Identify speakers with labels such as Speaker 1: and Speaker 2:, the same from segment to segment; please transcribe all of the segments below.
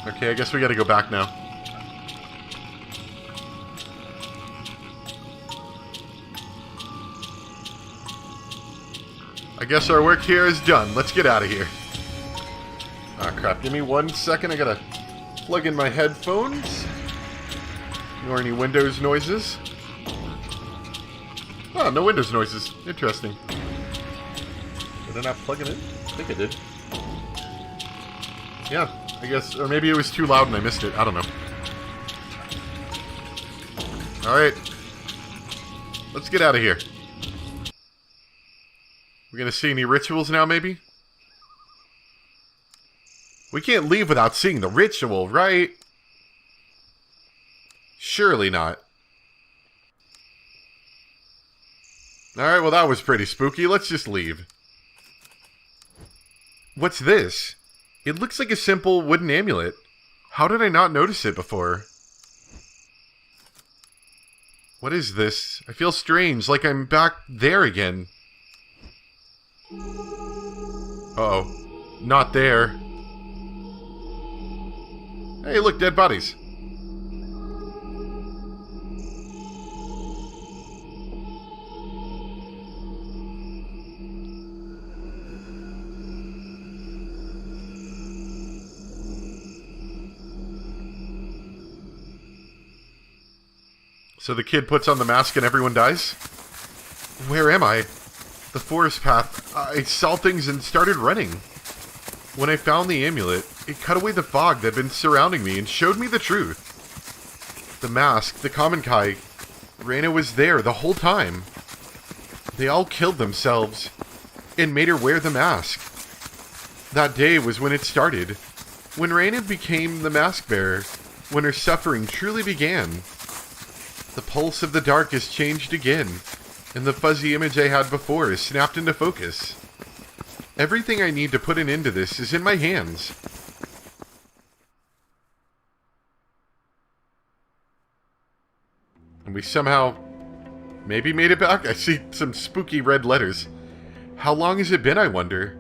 Speaker 1: Okay, I guess we gotta go back now. I guess our work here is done. Let's get out of here. Ah, crap. Give me 1 second. I gotta plug in my headphones. Ignore any Windows noises. Oh, no Windows noises. Interesting. Did I not plug it in? I think I did. Yeah, I guess. Or maybe it was too loud and I missed it. I don't know. Alright. Let's get out of here. We're gonna see any rituals now, maybe? We can't leave without seeing the ritual, right? Surely not. Alright, well that was pretty spooky. Let's just leave. What's this? It looks like a simple wooden amulet. How did I not notice it before? What is this? I feel strange, like I'm back there again. Uh-oh. Not there. Hey, look, dead bodies. So the kid puts on the mask and everyone dies? Where am I? The forest path. I saw things and started running. When I found the amulet, it cut away the fog that had been surrounding me and showed me the truth. The mask, the common Kai, Raina was there the whole time. They all killed themselves and made her wear the mask. That day was when it started, when Raina became the mask bearer, when her suffering truly began. The pulse of the dark has changed again, and the fuzzy image I had before is snapped into focus. Everything I need to put an end to this is in my hands. And we somehow maybe made it back. I see some spooky red letters. How long has it been, I wonder?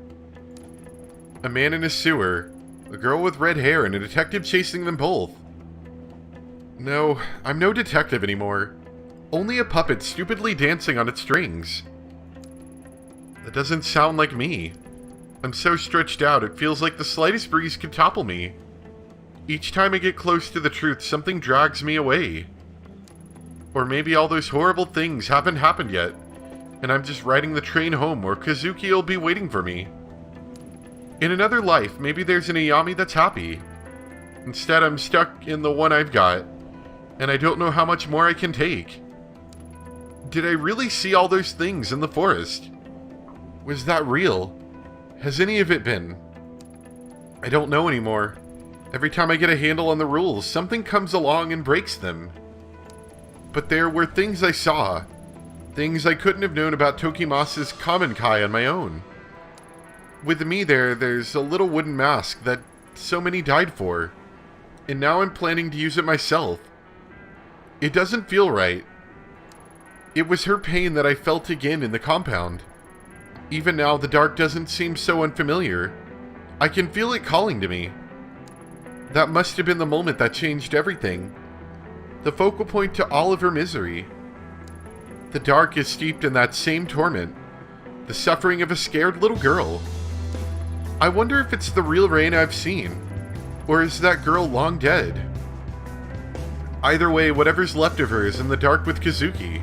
Speaker 1: A man in a sewer, a girl with red hair, and a detective chasing them both. No, I'm no detective anymore. Only a puppet stupidly dancing on its strings. That doesn't sound like me. I'm so stretched out, it feels like the slightest breeze could topple me. Each time I get close to the truth, something drags me away. Or maybe all those horrible things haven't happened yet, and I'm just riding the train home where Kazuki will be waiting for me. In another life, maybe there's an Ayami that's happy. Instead, I'm stuck in the one I've got, and I don't know how much more I can take. Did I really see all those things in the forest? Was that real? Has any of it been? I don't know anymore. Every time I get a handle on the rules, something comes along and breaks them. But there were things I saw. Things I couldn't have known about Tokimasa's common Kai on my own. With me there's a little wooden mask that so many died for. And now I'm planning to use it myself. It doesn't feel right. It was her pain that I felt again in the compound. Even now, the dark doesn't seem so unfamiliar. I can feel it calling to me. That must have been the moment that changed everything. The focal point to all of her misery. The dark is steeped in that same torment. The suffering of a scared little girl. I wonder if it's the real Rain I've seen. Or is that girl long dead? Either way, whatever's left of her is in the dark with Kazuki.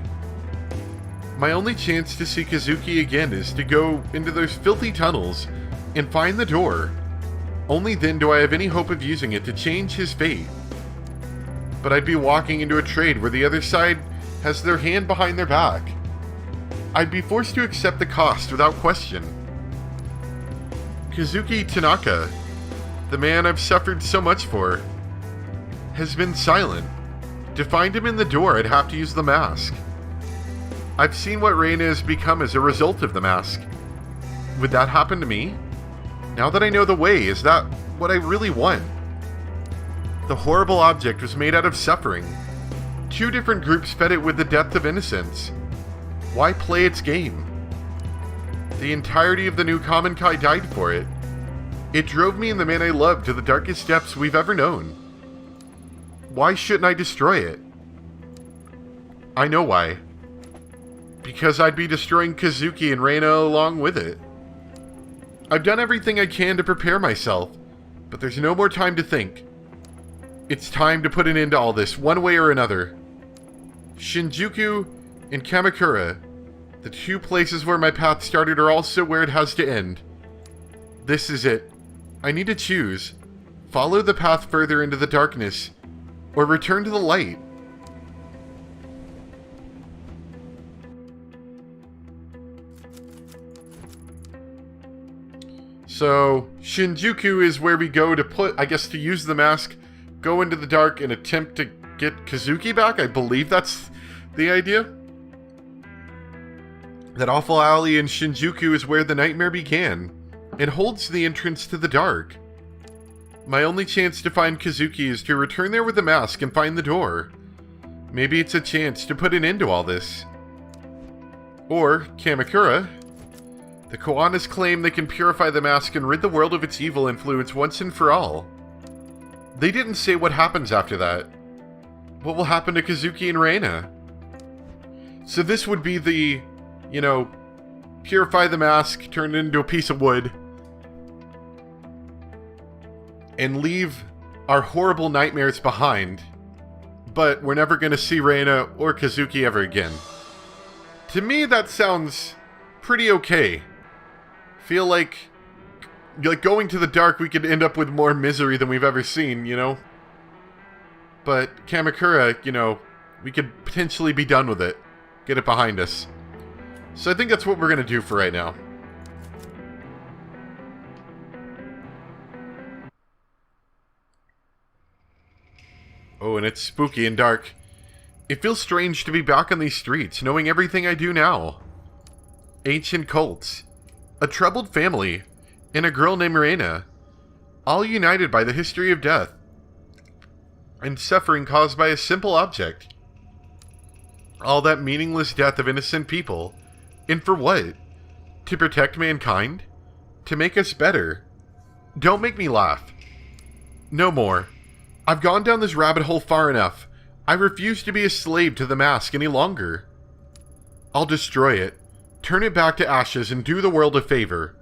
Speaker 1: My only chance to see Kazuki again is to go into those filthy tunnels and find the door. Only then do I have any hope of using it to change his fate. But I'd be walking into a trade where the other side has their hand behind their back. I'd be forced to accept the cost without question. Kazuki Tanaka, the man I've suffered so much for, has been silent. To find him in the door, I'd have to use the mask. I've seen what Reina has become as a result of the mask. Would that happen to me? Now that I know the way, is that what I really want? The horrible object was made out of suffering. Two different groups fed it with the depth of innocence. Why play its game? The entirety of the new common Kai died for it. It drove me and the man I loved to the darkest depths we've ever known. Why shouldn't I destroy it? I know why. Because I'd be destroying Kazuki and Reina along with it. I've done everything I can to prepare myself, but there's no more time to think. It's time to put an end to all this, one way or another. Shinjuku and Kamakura, the two places where my path started, are also where it has to end. This is it. I need to choose. Follow the path further into the darkness, or return to the light. So, Shinjuku is where we go to to use the mask, go into the dark, and attempt to get Kazuki back. I believe that's the idea. That awful alley in Shinjuku is where the nightmare began, and holds the entrance to the dark. My only chance to find Kazuki is to return there with the mask and find the door. Maybe it's a chance to put an end to all this. Or, Kamakura. The Koanas claim they can purify the mask and rid the world of its evil influence once and for all. They didn't say what happens after that. What will happen to Kazuki and Reina? So this would be the, purify the mask, turn it into a piece of wood, and leave our horrible nightmares behind. But we're never going to see Reina or Kazuki ever again. To me, that sounds pretty okay. Feel like going to the dark, we could end up with more misery than we've ever seen, But Kamakura, we could potentially be done with it. Get it behind us. So I think that's what we're going to do for right now. Oh, and it's spooky and dark. It feels strange to be back on these streets, knowing everything I do now. Ancient cults, a troubled family, and a girl named Reina, all united by the history of death and suffering caused by a simple object. All that meaningless death of innocent people. And for what? To protect mankind? To make us better? Don't make me laugh. No more. I've gone down this rabbit hole far enough. I refuse to be a slave to the mask any longer. I'll destroy it, turn it back to ashes, and do the world a favor.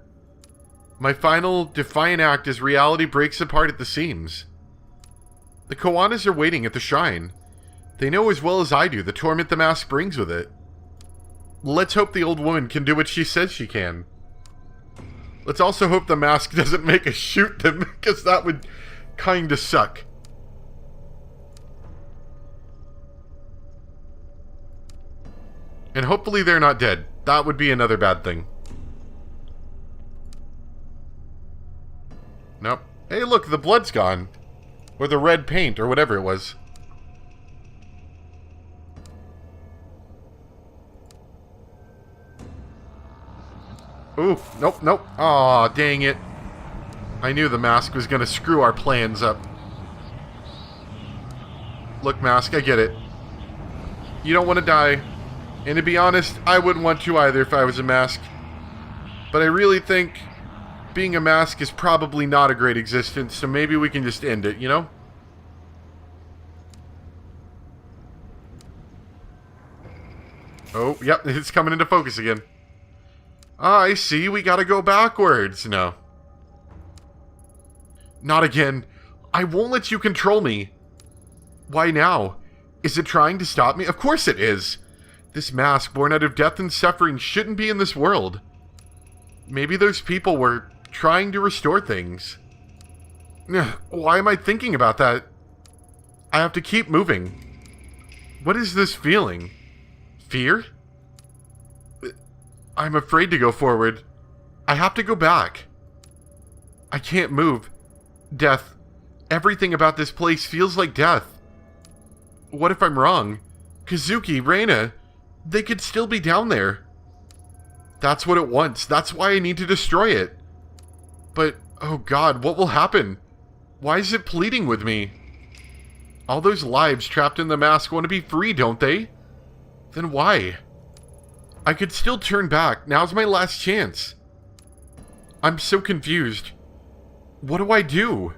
Speaker 1: My final, defiant act as reality breaks apart at the seams. The Koanas are waiting at the shrine. They know as well as I do the torment the mask brings with it. Let's hope the old woman can do what she says she can. Let's also hope the mask doesn't make us shoot them, because that would kinda suck. And hopefully they're not dead. That would be another bad thing. Nope. Hey, look, the blood's gone. Or the red paint, or whatever it was. Ooh, nope. Aw, dang it. I knew the mask was gonna screw our plans up. Look, mask, I get it. You don't want to die. And to be honest, I wouldn't want to either if I was a mask. But I really think being a mask is probably not a great existence, so maybe we can just end it, Oh, yep, it's coming into focus again. Ah, I see, we gotta go backwards. No. Not again. I won't let you control me. Why now? Is it trying to stop me? Of course it is. This mask, born out of death and suffering, shouldn't be in this world. Maybe those people were trying to restore things. Why am I thinking about that? I have to keep moving. What is this feeling? Fear? I'm afraid to go forward. I have to go back. I can't move. Death. Everything about this place feels like death. What if I'm wrong? Kazuki, Reina, they could still be down there. That's what it wants. That's why I need to destroy it. But, oh God, what will happen? Why is it pleading with me? All those lives trapped in the mask want to be free, don't they? Then why? I could still turn back. Now's my last chance. I'm so confused. What do I do?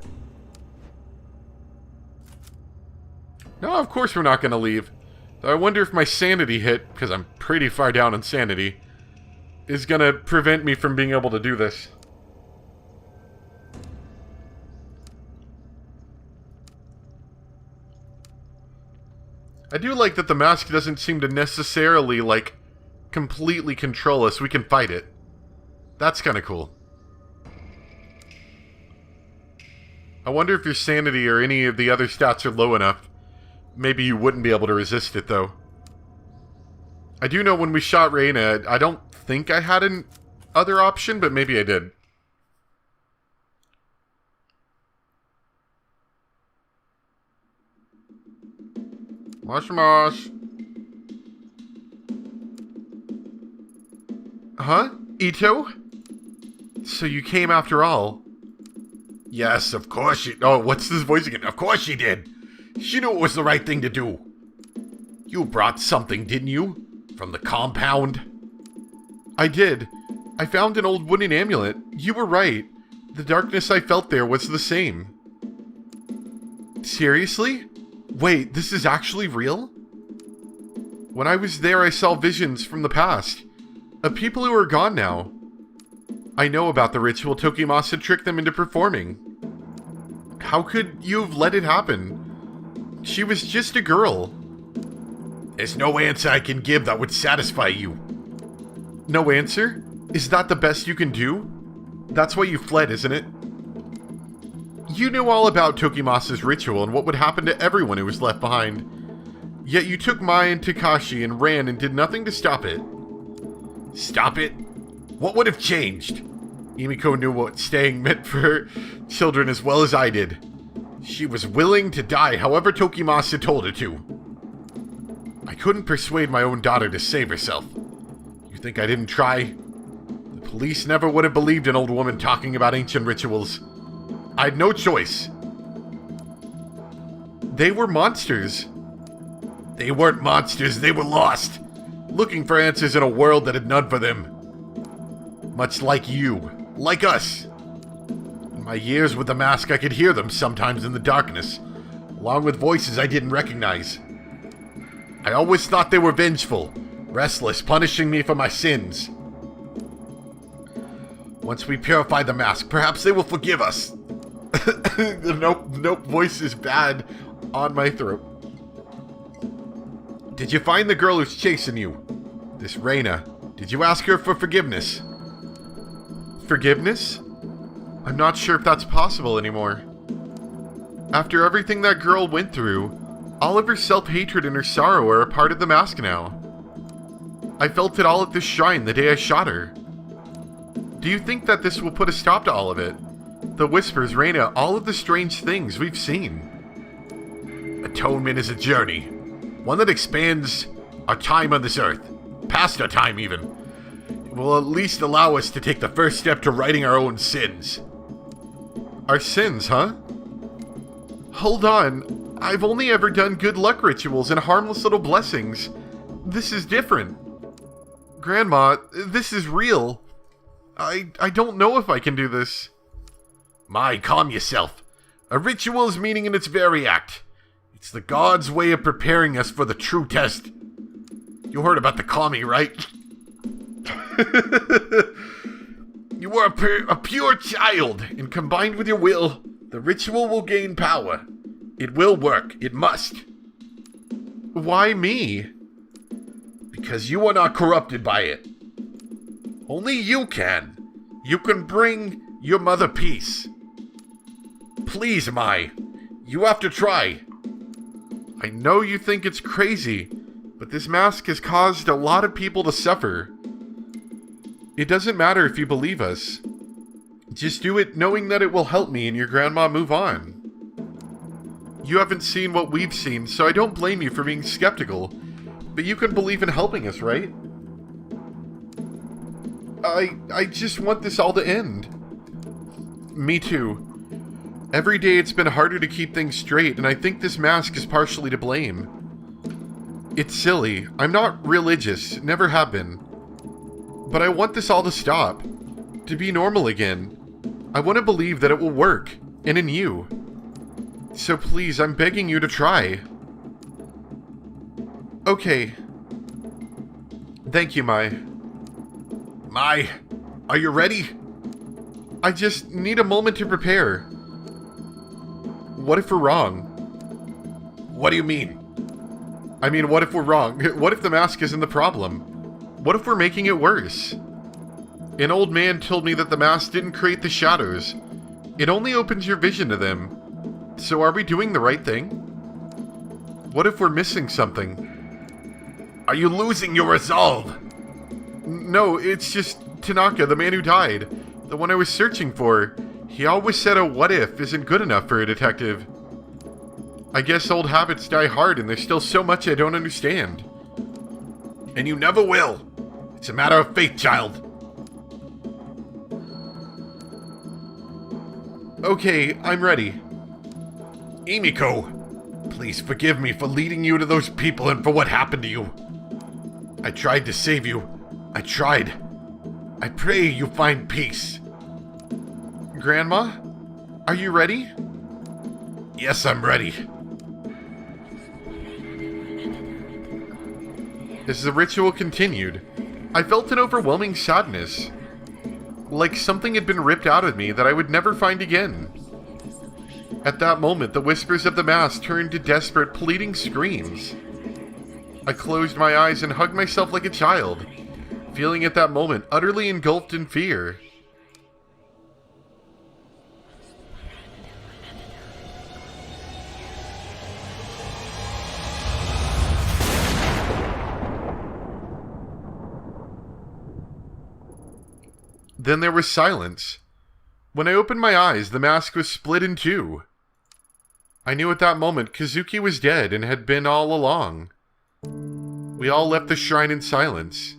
Speaker 1: No, of course we're not going to leave. Though I wonder if my sanity hit, because I'm pretty far down in sanity, is going to prevent me from being able to do this. I do like that the mask doesn't seem to necessarily, like, completely control us. We can fight it. That's kind of cool. I wonder if your sanity or any of the other stats are low enough. Maybe you wouldn't be able to resist it, though. I do know when we shot Reyna, I don't think I had an other option, but maybe I did. Mosh mosh. Huh? Ito? So you came after all?
Speaker 2: Yes, of course she... Oh, what's this voice again? Of course she did. She knew it was the right thing to do. You brought something, didn't you? From the compound?
Speaker 1: I did. I found an old wooden amulet. You were right. The darkness I felt there was the same. Seriously? Wait, this is actually real? When I was there, I saw visions from the past. Of people who are gone now. I know about the ritual Tokimasa tricked them into performing. How could you have let it happen? She was just a girl.
Speaker 2: There's no answer I can give that would satisfy you.
Speaker 1: No answer? Is that the best you can do? That's why you fled, isn't it? You knew all about Tokimasa's ritual and what would happen to everyone who was left behind. Yet you took Mai and Takashi and ran and did nothing to stop it.
Speaker 2: Stop it? What would have changed?
Speaker 1: Emiko knew what staying meant for her children as well as I did.
Speaker 2: She was willing to die however Tokimasa told her to.
Speaker 1: I couldn't persuade my own daughter to save herself. You think I didn't try? The police never would have believed an old woman talking about ancient rituals. I had no choice. They were monsters.
Speaker 2: They weren't monsters, they were lost. Looking for answers in a world that had none for them. Much like you. Like us. In my years with the mask, I could hear them sometimes in the darkness, along with voices I didn't recognize. I always thought they were vengeful, restless, punishing me for my sins. Once we purify the mask, perhaps they will forgive us.
Speaker 1: The nope voice is bad on my throat. Did you find the girl who's chasing you? This Reyna. Did you ask her for forgiveness? Forgiveness? I'm not sure if that's possible anymore. After everything that girl went through, all of her self-hatred and her sorrow are a part of the mask now. I felt it all at this shrine the day I shot her. Do you think that this will put a stop to all of it? The whispers, Reyna, all of the strange things we've seen.
Speaker 2: Atonement is a journey. One that expands our time on this earth. Past our time, even. It will at least allow us to take the first step to righting our own sins.
Speaker 1: Our sins, huh? Hold on. I've only ever done good luck rituals and harmless little blessings. This is different. Grandma, this is real. I don't know if I can do this.
Speaker 2: Mai, calm yourself. A ritual is meaning in its very act. It's the gods' way of preparing us for the true test. You heard about the kami, right? You are a pure child, and combined with your will, the ritual will gain power. It will work. It must.
Speaker 1: Why me?
Speaker 2: Because you are not corrupted by it. Only you can. You can bring your mother peace. Please, Mai. You have to try.
Speaker 1: I know you think it's crazy, but this mask has caused a lot of people to suffer. It doesn't matter if you believe us. Just do it knowing that it will help me and your grandma move on. You haven't seen what we've seen, so I don't blame you for being skeptical. But you can believe in helping us, right? I just want this all to end. Me too. Every day it's been harder to keep things straight, and I think this mask is partially to blame. It's silly. I'm not religious, never have been. But I want this all to stop. To be normal again. I want to believe that it will work, and in you. So please, I'm begging you to try. Okay. Thank you, Mai.
Speaker 2: Mai, are you ready?
Speaker 1: I just need a moment to prepare. What if we're wrong?
Speaker 2: What do you mean?
Speaker 1: I mean, what if we're wrong? What if the mask isn't the problem? What if we're making it worse? An old man told me that the mask didn't create the shadows. It only opens your vision to them. So are we doing the right thing? What if we're missing something?
Speaker 2: Are you losing your resolve?
Speaker 1: No, it's just Tanaka, the man who died. The one I was searching for. He always said a what if isn't good enough for a detective. I guess old habits die hard and there's still so much I don't understand.
Speaker 2: And you never will. It's a matter of faith, child.
Speaker 1: Okay, I'm ready.
Speaker 2: Emiko, please forgive me for leading you to those people and for what happened to you. I tried to save you. I tried. I pray you find peace.
Speaker 1: Grandma? Are you ready?
Speaker 2: Yes, I'm ready.
Speaker 1: As the ritual continued, I felt an overwhelming sadness. Like something had been ripped out of me that I would never find again. At that moment, the whispers of the mass turned to desperate, pleading screams. I closed my eyes and hugged myself like a child, feeling at that moment utterly engulfed in fear. Then there was silence. When I opened my eyes, the mask was split in two. I knew at that moment Kazuki was dead and had been all along. We all left the shrine in silence.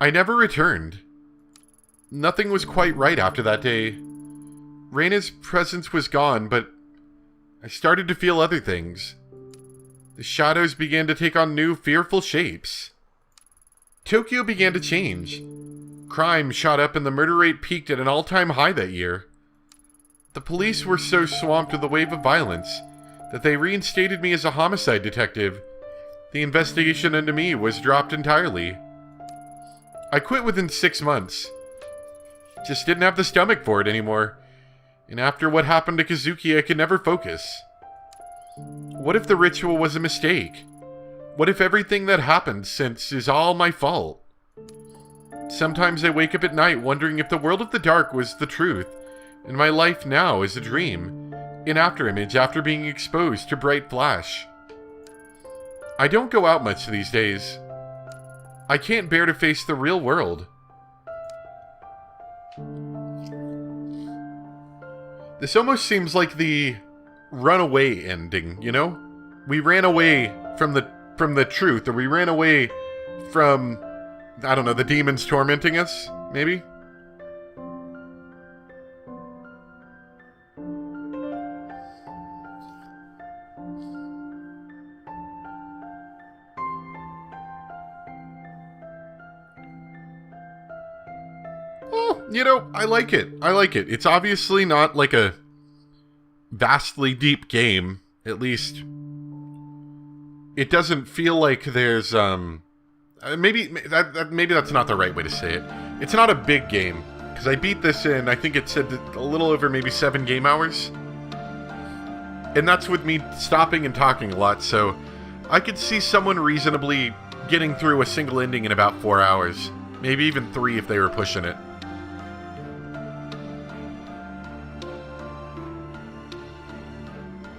Speaker 1: I never returned. Nothing was quite right after that day. Reina's presence was gone, but I started to feel other things. The shadows began to take on new, fearful shapes. Tokyo began to change. Crime shot up and the murder rate peaked at an all-time high that year. The police were so swamped with the wave of violence that they reinstated me as a homicide detective. The investigation into me was dropped entirely. I quit within 6 months. Just didn't have the stomach for it anymore. And after what happened to Kazuki, I could never focus. What if the ritual was a mistake? What if everything that happened since is all my fault? Sometimes I wake up at night wondering if the world of the dark was the truth, and my life now is a dream, an afterimage after being exposed to bright flash. I don't go out much these days. I can't bear to face the real world. This almost seems like the runaway ending, you know? We ran away from the truth, or we ran away from, I don't know, the demons tormenting us, maybe? Oh, you know, I like it. I like it. It's obviously not like a vastly deep game. At least, it doesn't feel like there's, maybe that's not the right way to say it. It's not a big game, because I beat this in, I think it said a little over maybe 7 game hours. And that's with me stopping and talking a lot, so I could see someone reasonably getting through a single ending in about 4 hours. Maybe even 3 if they were pushing it.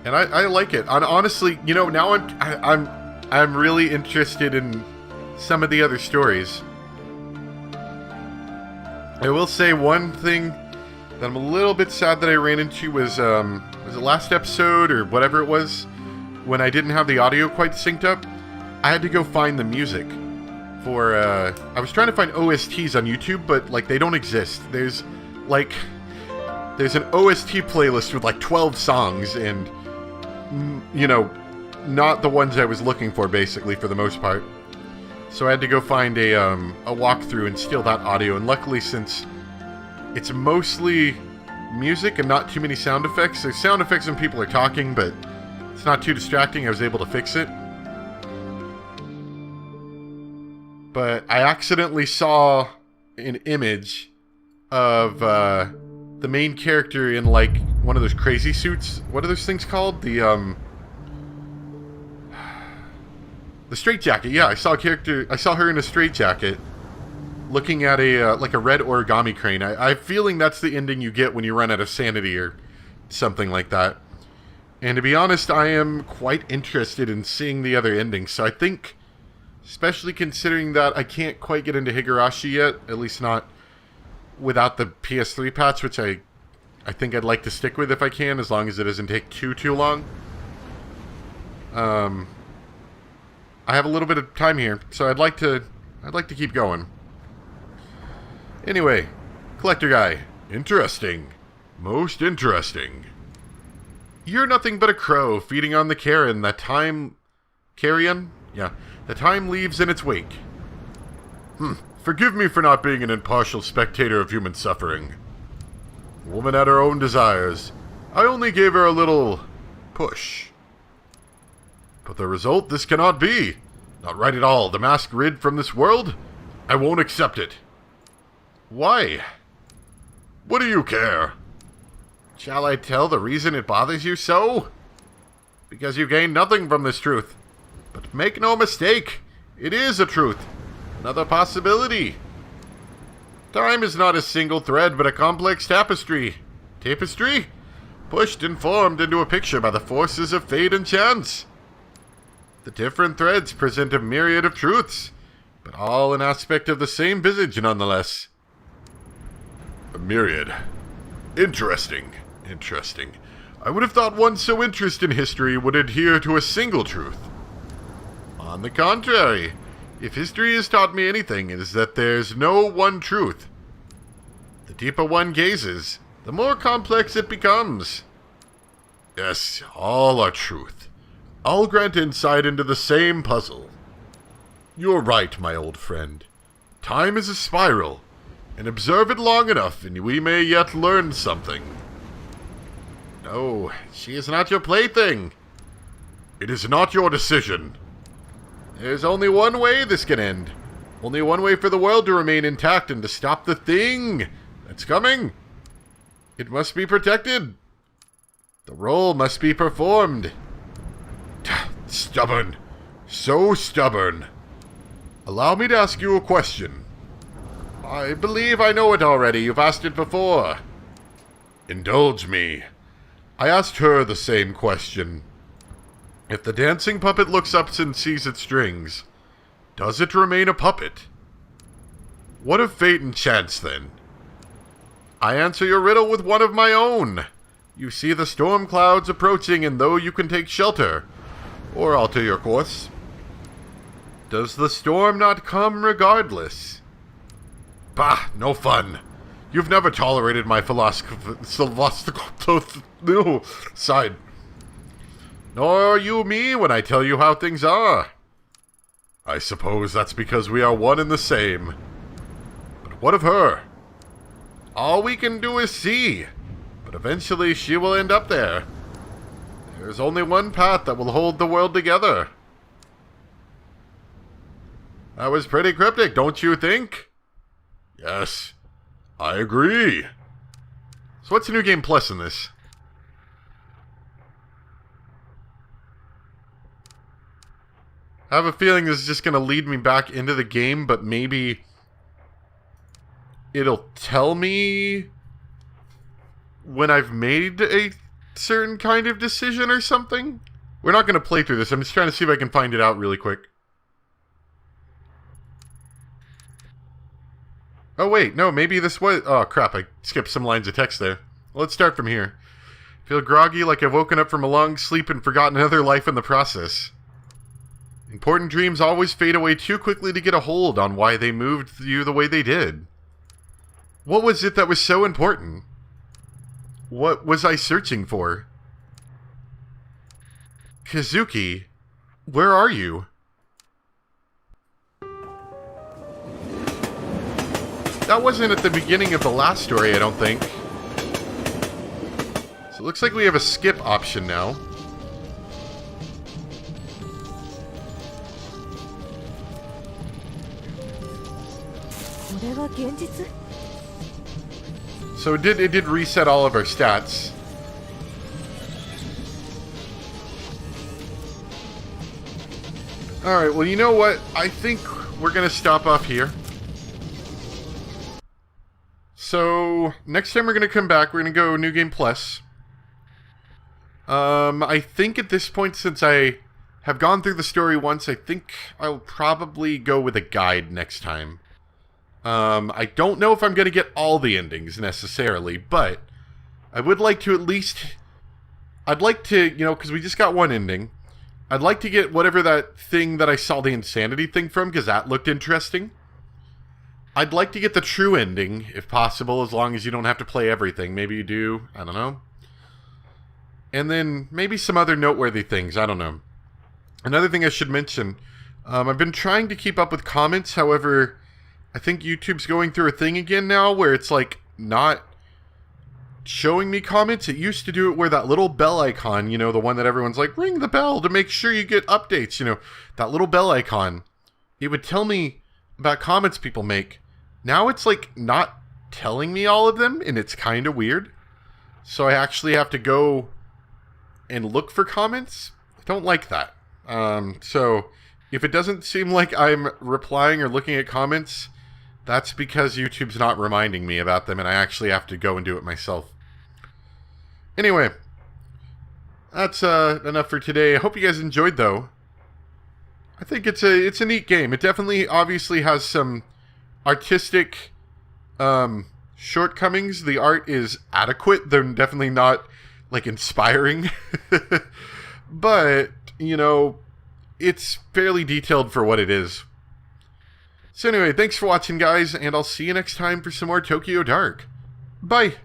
Speaker 1: And I like it. And honestly, you know, now I'm really interested in some of the other stories. I will say one thing that I'm a little bit sad that I ran into was the last episode or whatever it was, when I didn't have the audio quite synced up. I had to go find the music for I was trying to find OSTs on YouTube, but like they don't exist. There's an OST playlist with like 12 songs and, you know, not the ones I was looking for, basically, for the most part. So I had to go find a walkthrough and steal that audio, and luckily, since it's mostly music and not too many sound effects. There's sound effects when people are talking, but it's not too distracting. I was able to fix it. But I accidentally saw an image of the main character in like one of those crazy suits. What are those things called? The straitjacket. Yeah, I saw her in a straitjacket, looking at a like a red origami crane. I'm feeling that's the ending you get when you run out of sanity or something like that. And to be honest, I am quite interested in seeing the other endings. So I think, especially considering that I can't quite get into Higurashi yet, at least not without the PS3 patch, which I think I'd like to stick with if I can, as long as it doesn't take too long. I have a little bit of time here, so I'd like to keep going. Anyway, collector guy. Interesting. Most interesting. You're nothing but a crow feeding on the carrion that time... Carrion? Yeah. The time leaves in its wake. Forgive me for not being an impartial spectator of human suffering. The woman had her own desires. I only gave her a little... push. But the result, this cannot be. Not right at all. The mask rid from this world? I won't accept it. Why? What do you care? Shall I tell the reason it bothers you so? Because you gain nothing from this truth. But make no mistake, it is a truth. Another possibility. Time is not a single thread, but a complex tapestry. Tapestry? Pushed and formed into a picture by the forces of fate and chance. The different threads present a myriad of truths, but all an aspect of the same visage nonetheless. A myriad. Interesting. Interesting. I would have thought one so interested in history would adhere to a single truth. On the contrary, if history has taught me anything, it is that there's no one truth. The deeper one gazes, the more complex it becomes. Yes, all are truth. I'll grant insight into the same puzzle. You're right, my old friend. Time is a spiral, and observe it long enough, and we may yet learn something. No, she is not your plaything. It is not your decision. There's only one way this can end. Only one way for the world to remain intact and to stop the thing that's coming. It must be protected. The role must be performed. Stubborn. So stubborn. Allow me to ask you a question. I believe I know it already. You've asked it before. Indulge me. I asked her the same question. If the dancing puppet looks up and sees its strings, does it remain a puppet? What of fate and chance, then? I answer your riddle with one of my own. You see the storm clouds approaching, and though you can take shelter, or alter your course, does the storm not come regardless? Bah, no fun. You've never tolerated my philosophical side. Nor you me when I tell you how things are. I suppose that's because we are one and the same. But what of her? All we can do is see, but eventually she will end up there. There's only one path that will hold the world together. That was pretty cryptic, don't you think? Yes, I agree. So what's New Game Plus in this? I have a feeling this is just going to lead me back into the game, but maybe it'll tell me when I've made a certain kind of decision or something. We're not going to play through this. I'm just trying to see if I can find it out really quick. Oh, wait. No, maybe this was... Oh, crap. I skipped some lines of text there. Let's start from here. Feel groggy, like I've woken up from a long sleep and forgotten another life in the process. Important dreams always fade away too quickly to get a hold on why they moved you the way they did. What was it that was so important? What was I searching for? Kazuki, where are you? That wasn't at the beginning of the last story, I don't think. looks like we have a skip option now. So it did reset all of our stats. Alright, well, you know what? I think we're going to stop off here. So, next time we're going to come back, we're going to go New Game Plus. I think at this point, since I have gone through the story once, I think I'll probably go with a guide next time. I don't know if I'm going to get all the endings necessarily, but I would like to at least... I'd like to, you know, because we just got one ending. I'd like to get whatever that thing that I saw the insanity thing from, because that looked interesting. I'd like to get the true ending, if possible, as long as you don't have to play everything. Maybe you do, I don't know. And then maybe some other noteworthy things, I don't know. Another thing I should mention, I've been trying to keep up with comments, however, I think YouTube's going through a thing again now where it's like not showing me comments. It used to do it where that little bell icon, you know, the one that everyone's like, ring the bell to make sure you get updates, you know, that little bell icon. It would tell me about comments people make. Now it's like not telling me all of them, and it's kind of weird. So I actually have to go and look for comments. I don't like that. So if it doesn't seem like I'm replying or looking at comments, that's because YouTube's not reminding me about them, and I actually have to go and do it myself. Anyway, that's enough for today. I hope you guys enjoyed, though. I think it's a neat game. It definitely, obviously, has some artistic shortcomings. The art is adequate. They're definitely not, like, inspiring. But, you know, it's fairly detailed for what it is. So anyway, thanks for watching, guys, and I'll see you next time for some more Tokyo Dark. Bye!